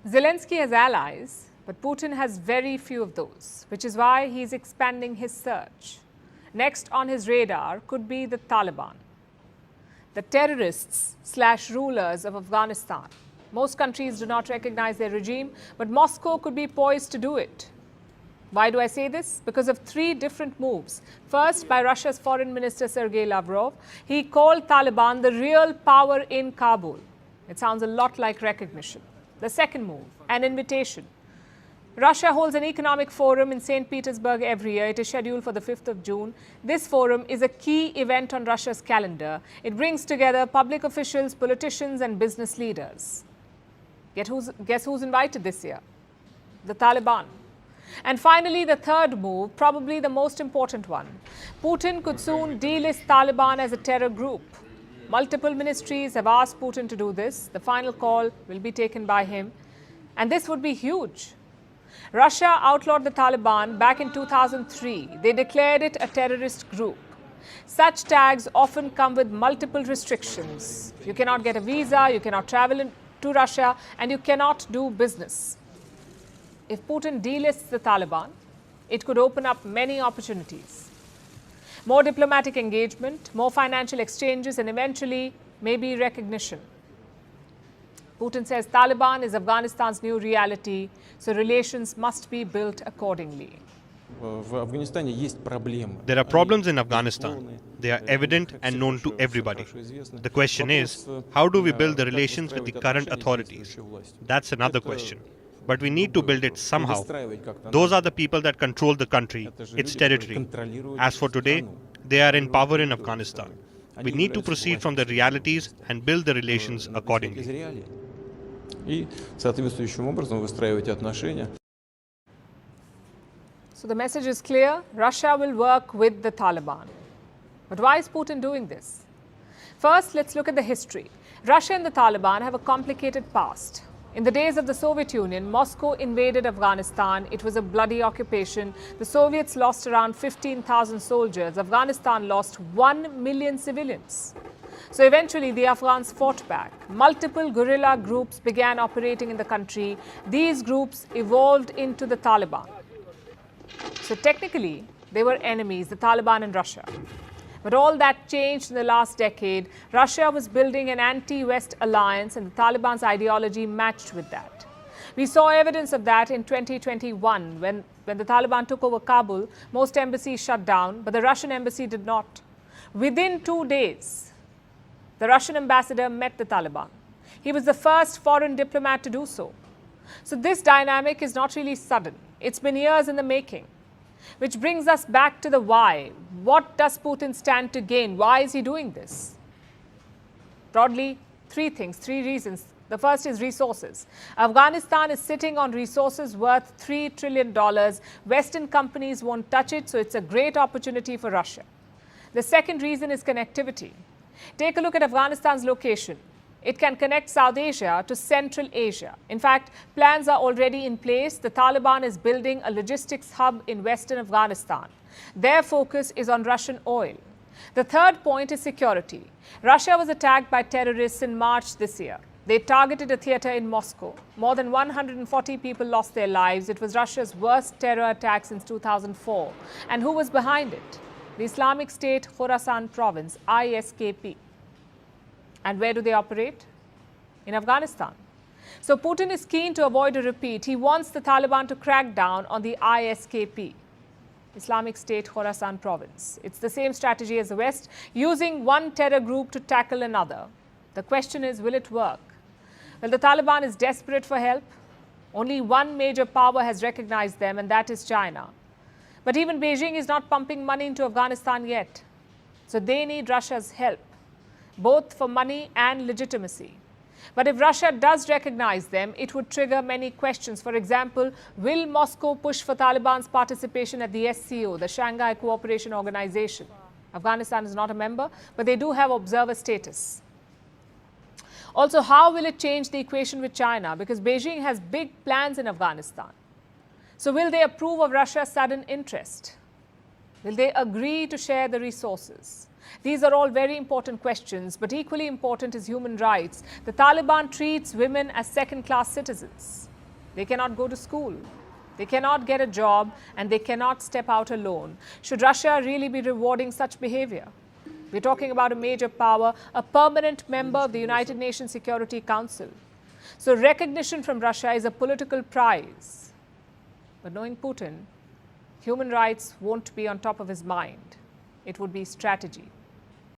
Zelensky has allies, but Putin has very few of those, which is why he's expanding his search. Next on his radar could be the Taliban, the terrorists/rulers of Afghanistan. Most countries do not recognize their regime, but Moscow could be poised to do it. Why do I say this? Because of three different moves. First, by Russia's Foreign Minister Sergei Lavrov, he called Taliban the real power in Kabul. It sounds a lot like recognition. The second move, an invitation. Russia holds an economic forum in St. Petersburg every year. It is scheduled for the 5th of June. This forum is a key event on Russia's calendar. It brings together public officials, politicians, and business leaders. Guess who's invited this year? The Taliban. And finally, the third move, probably the most important one. Putin could soon delist Taliban as a terror group. Multiple ministries have asked Putin to do this. The final call will be taken by him. And this would be huge. Russia outlawed the Taliban back in 2003. They declared it a terrorist group. Such tags often come with multiple restrictions. You cannot get a visa, you cannot travel to Russia, and you cannot do business. If Putin delists the Taliban, it could open up many opportunities. More diplomatic engagement, more financial exchanges, and eventually, maybe recognition. Putin says Taliban is Afghanistan's new reality, so relations must be built accordingly. There are problems in Afghanistan. They are evident and known to everybody. The question is, how do we build the relations with the current authorities? That's another question. But we need to build it somehow. Those are the people that control the country, its territory. As for today, they are in power in Afghanistan. We need to proceed from the realities and build the relations accordingly. So the message is clear. Russia will work with the Taliban. But why is Putin doing this? First, let's look at the history. Russia and the Taliban have a complicated past. In the days of the Soviet Union, Moscow invaded Afghanistan. It was a bloody occupation. The Soviets lost around 15,000 soldiers. Afghanistan lost 1 million civilians. So eventually, the Afghans fought back. Multiple guerrilla groups began operating in the country. These groups evolved into the Taliban. So technically, they were enemies, the Taliban and Russia. But all that changed in the last decade. Russia was building an anti-West alliance, and the Taliban's ideology matched with that. We saw evidence of that in 2021 when the Taliban took over Kabul. Most embassies shut down, but the Russian embassy did not. Within 2 days, the Russian ambassador met the Taliban. He was the first foreign diplomat to do so. So this dynamic is not really sudden. It's been years in the making. Which brings us back to the why. What does Putin stand to gain? Why is he doing this? Broadly, three reasons. The first is resources. Afghanistan is sitting on resources worth $3 trillion. Western companies won't touch it, so it's a great opportunity for Russia. The second reason is connectivity. Take a look at Afghanistan's location. It can connect South Asia to Central Asia. In fact, plans are already in place. The Taliban is building a logistics hub in western Afghanistan. Their focus is on Russian oil. The third point is security. Russia was attacked by terrorists in March this year. They targeted a theater in Moscow. More than 140 people lost their lives. It was Russia's worst terror attack since 2004. And who was behind it? The Islamic State Khorasan province, ISKP. And where do they operate? In Afghanistan. So Putin is keen to avoid a repeat. He wants the Taliban to crack down on the ISKP, Islamic State Khorasan province. It's the same strategy as the West, using one terror group to tackle another. The question is, will it work? Well, the Taliban is desperate for help. Only one major power has recognized them, and that is China. But even Beijing is not pumping money into Afghanistan yet. So they need Russia's help, both for money and legitimacy. But if Russia does recognize them, it would trigger many questions. For example, will Moscow push for Taliban's participation at the SCO, the Shanghai Cooperation Organization? Afghanistan is not a member, but they do have observer status. Also, how will it change the equation with China? Because Beijing has big plans in Afghanistan. So will they approve of Russia's sudden interest? Will they agree to share the resources? These are all very important questions, but equally important is human rights. The Taliban treats women as second-class citizens. They cannot go to school. They cannot get a job and they cannot step out alone. Should Russia really be rewarding such behavior? We're talking about a major power, a permanent member of the United Nations Security Council. So recognition from Russia is a political prize. But knowing Putin, human rights won't be on top of his mind. It would be strategy.